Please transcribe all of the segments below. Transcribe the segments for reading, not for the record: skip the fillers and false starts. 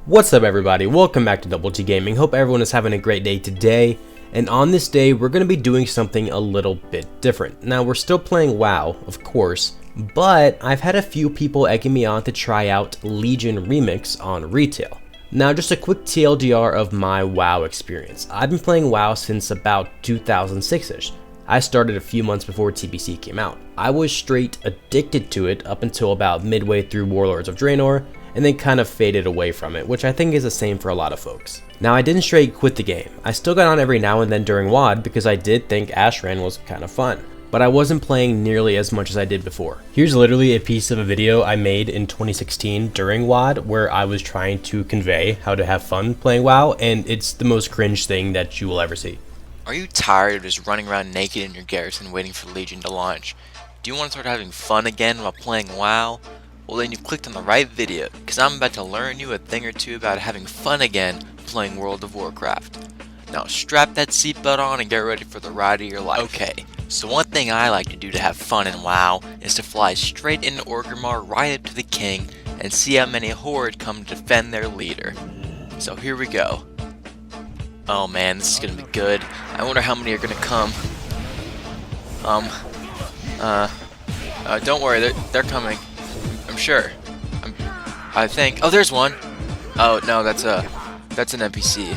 What's up everybody, welcome back to Double T Gaming. Hope everyone is having a great day today. And on this day, we're going to be doing something a little bit different. Now, we're still playing WoW, of course, but I've had a few people egging me on to try out Legion Remix on retail. Now, just a quick TLDR of my WoW experience. I've been playing WoW since about 2006-ish. I started a few months before TBC came out. I was straight addicted to it up until about midway through Warlords of Draenor, and then kind of faded away from it, which I think is the same for a lot of folks. Now, I didn't straight quit the game. I still got on every now and then during WoD because I did think Ashran was kind of fun, but I wasn't playing nearly as much as I did before. Here's literally a piece of a video I made in 2016 during WoD where I was trying to convey how to have fun playing WoW, and it's the most cringe thing that you will ever see. Are you tired of just running around naked in your garrison waiting for Legion to launch? Do you want to start having fun again while playing WoW? Well, then you've clicked on the right video, because I'm about to learn you a thing or two about having fun again playing World of Warcraft. Now strap that seatbelt on and get ready for the ride of your life. Okay, so one thing I like to do to have fun in WoW is to fly straight into Orgrimmar right up to the king and see how many Horde come to defend their leader. So here we go. Oh man, this is gonna be good. I wonder how many are gonna come. Don't worry, they're coming. I'm sure. I think. Oh, there's one. Oh no, that's an NPC.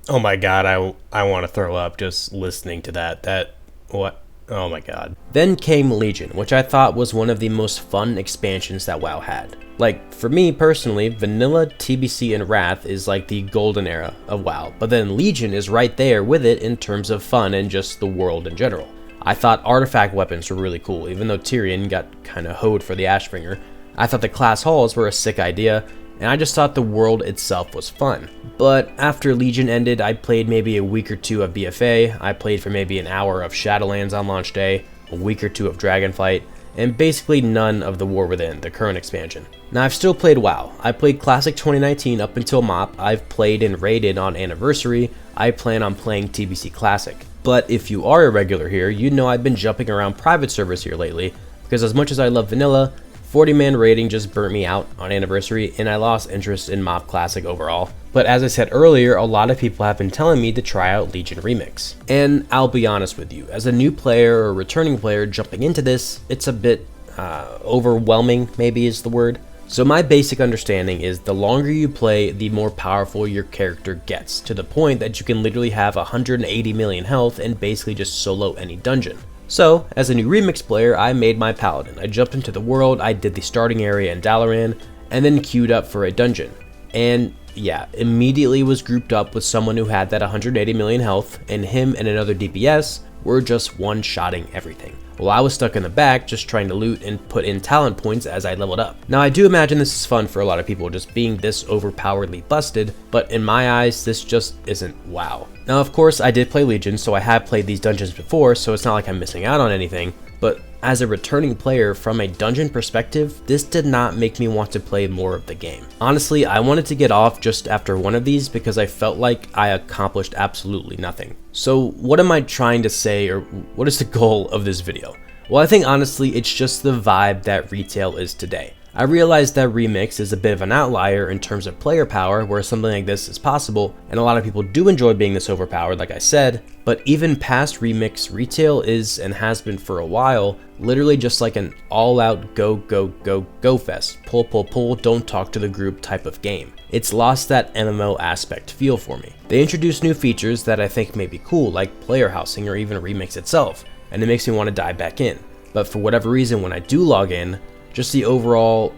Oh my god, I want to throw up just listening to that. What? Oh my god. Then came Legion, which I thought was one of the most fun expansions that WoW had. Like, for me personally, Vanilla, TBC, and Wrath is like the golden era of WoW, but then Legion is right there with it in terms of fun and just the world in general. I thought artifact weapons were really cool, even though Tyrion got kinda hoed for the Ashbringer. I thought the class halls were a sick idea, and I just thought the world itself was fun. But after Legion ended, I played maybe a week or two of BFA, I played for maybe an hour of Shadowlands on launch day, a week or two of Dragonflight, and basically none of the War Within, the current expansion. Now, I've still played WoW. I played Classic 2019 up until MOP, I've played and raided on Anniversary, I plan on playing TBC Classic. But if you are a regular here, you know I've been jumping around private servers here lately, because as much as I love Vanilla, 40-man raiding just burnt me out on Anniversary, and I lost interest in MOP Classic overall. But as I said earlier, a lot of people have been telling me to try out Legion Remix. And I'll be honest with you, as a new player or returning player jumping into this, it's a bit overwhelming, maybe is the word. So my basic understanding is the longer you play, the more powerful your character gets, to the point that you can literally have 180 million health and basically just solo any dungeon. So, as a new Remix player, I made my Paladin. I jumped into the world, I did the starting area in Dalaran, and then queued up for a dungeon. And yeah, immediately was grouped up with someone who had that 180 million health, and him and another DPS were just one-shotting everything, while I was stuck in the back just trying to loot and put in talent points as I leveled up. Now, I do imagine this is fun for a lot of people just being this overpoweredly busted, but in my eyes, this just isn't WoW. Now, of course, I did play Legion, so I have played these dungeons before, so it's not like I'm missing out on anything, but as a returning player from a dungeon perspective, this did not make me want to play more of the game. Honestly, I wanted to get off just after one of these because I felt like I accomplished absolutely nothing. So what am I trying to say, or what is the goal of this video? Well, I think honestly, it's just the vibe that retail is today. I realize that Remix is a bit of an outlier in terms of player power where something like this is possible, and a lot of people do enjoy being this overpowered like I said, but even past Remix, retail is, and has been for a while, literally just like an all-out go fest, pull, don't talk to the group type of game. It's lost that MMO aspect feel for me. They introduced new features that I think may be cool, like player housing or even Remix itself, and it makes me want to dive back in. But for whatever reason, when I do log in, just the overall,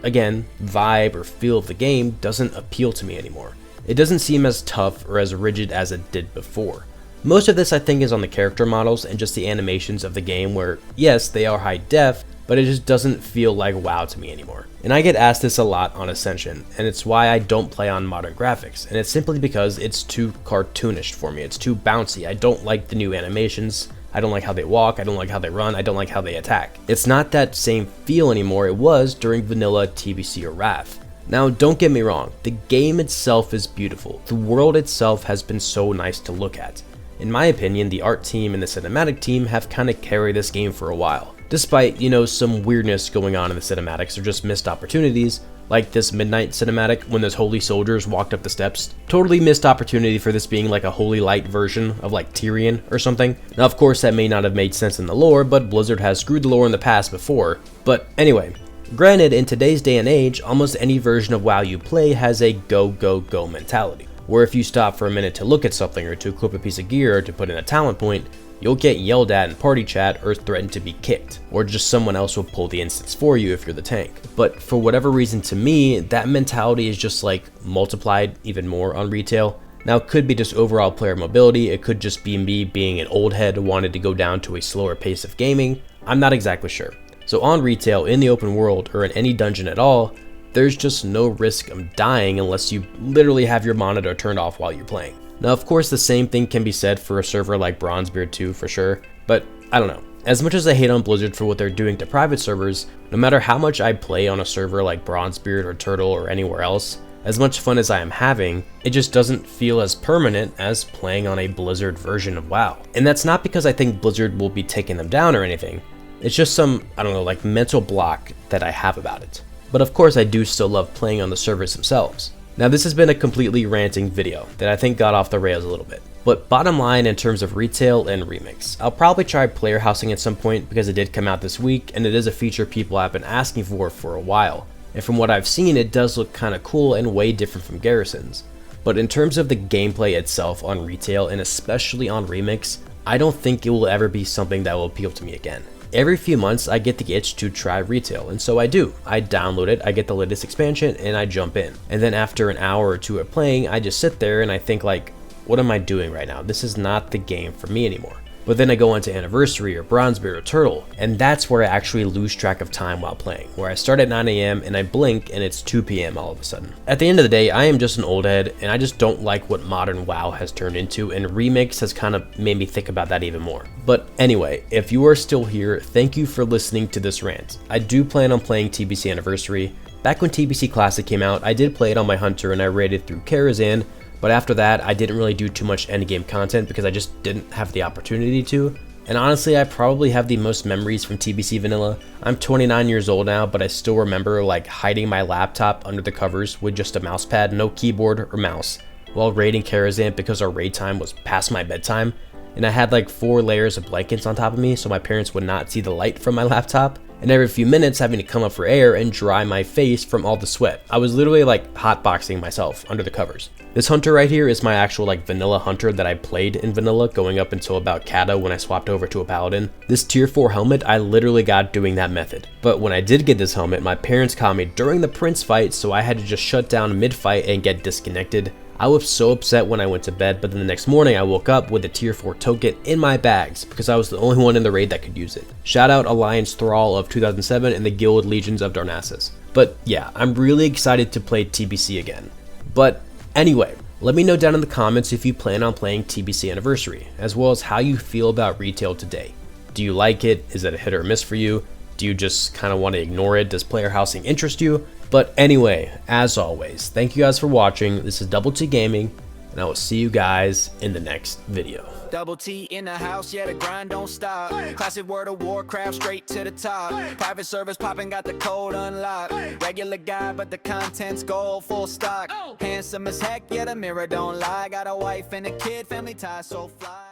again, vibe or feel of the game doesn't appeal to me anymore. It doesn't seem as tough or as rigid as it did before. Most of this I think is on the character models and just the animations of the game where, yes, they are high def, but it just doesn't feel like WoW to me anymore. And I get asked this a lot on Ascension, and it's why I don't play on modern graphics, and it's simply because it's too cartoonish for me, it's too bouncy. I don't like the new animations, I don't like how they walk, I don't like how they run, I don't like how they attack. It's not that same feel anymore it was during Vanilla, TBC, or Wrath. Now, don't get me wrong, the game itself is beautiful. The world itself has been so nice to look at. In my opinion, the art team and the cinematic team have kinda carried this game for a while. Despite, some weirdness going on in the cinematics or just missed opportunities, like this midnight cinematic when those holy soldiers walked up the steps. Totally missed opportunity for this being like a holy light version of like Tyrion or something. Now of course that may not have made sense in the lore, but Blizzard has screwed the lore in the past before. But anyway, granted, in today's day and age, almost any version of WoW you play has a go go go mentality, where if you stop for a minute to look at something or to equip a piece of gear or to put in a talent point, you'll get yelled at in party chat or threatened to be kicked, or just someone else will pull the instance for you if you're the tank. But for whatever reason, to me, that mentality is just like multiplied even more on retail. Now it could be just overall player mobility, it could just be me being an old head who wanted to go down to a slower pace of gaming, I'm not exactly sure. So on retail, in the open world, or in any dungeon at all, there's just no risk of dying unless you literally have your monitor turned off while you're playing. Now of course the same thing can be said for a server like Bronzebeard 2 for sure, but I don't know. As much as I hate on Blizzard for what they're doing to private servers, no matter how much I play on a server like Bronzebeard or Turtle or anywhere else, as much fun as I am having, it just doesn't feel as permanent as playing on a Blizzard version of WoW. And that's not because I think Blizzard will be taking them down or anything, it's just some, I don't know, like mental block that I have about it. But of course I do still love playing on the servers themselves. Now this has been a completely ranting video that I think got off the rails a little bit. But bottom line in terms of retail and remix, I'll probably try player housing at some point because it did come out this week and it is a feature people have been asking for a while. And from what I've seen, it does look kind of cool and way different from Garrison's. But in terms of the gameplay itself on retail and especially on remix, I don't think it will ever be something that will appeal to me again. Every few months I get the itch to try retail, and so I do. I download it, I get the latest expansion, and I jump in. And then after an hour or two of playing, I just sit there and I think like, what am I doing right now? This is not the game for me anymore. But then I go into Anniversary or Bronzebeard or Turtle, and that's where I actually lose track of time while playing, where I start at 9 AM and I blink and it's 2 PM all of a sudden. At the end of the day, I am just an old head, and I just don't like what modern WoW has turned into, and Remix has kind of made me think about that even more. But anyway, if you are still here, thank you for listening to this rant. I do plan on playing TBC Anniversary. Back when TBC Classic came out, I did play it on my Hunter and I raided through Karazhan, but after that, I didn't really do too much endgame content because I just didn't have the opportunity to. And honestly, I probably have the most memories from TBC Vanilla. I'm 29 years old now, but I still remember like hiding my laptop under the covers with just a mouse pad, no keyboard or mouse, while raiding Karazhan because our raid time was past my bedtime. And I had like 4 layers of blankets on top of me so my parents would not see the light from my laptop. And every few minutes having to come up for air and dry my face from all the sweat. I was literally like hotboxing myself under the covers. This hunter right here is my actual like vanilla hunter that I played in vanilla going up until about Kata when I swapped over to a paladin. This tier 4 helmet I literally got doing that method. But when I did get this helmet, my parents caught me during the prince fight, so I had to just shut down mid-fight and get disconnected. I was so upset when I went to bed, but then the next morning I woke up with a tier 4 token in my bags because I was the only one in the raid that could use it. Shout out Alliance Thrall of 2007 and the Guild Legions of Darnassus. But yeah, I'm really excited to play TBC again. But anyway, let me know down in the comments if you plan on playing TBC Anniversary, as well as how you feel about retail today. Do you like it? Is it a hit or miss for you? Do you just kind of want to ignore it? Does player housing interest you? But anyway, as always, thank you guys for watching. This is Double T Gaming, and I will see you guys in the next video. Double T in the house, yeah, the grind don't stop. Classic World of Warcraft, straight to the top. Private service popping, got the code unlocked. Regular guy, but the content's gold, full stock. Handsome as heck, yeah, the mirror don't lie. Got a wife and a kid, family ties so fly.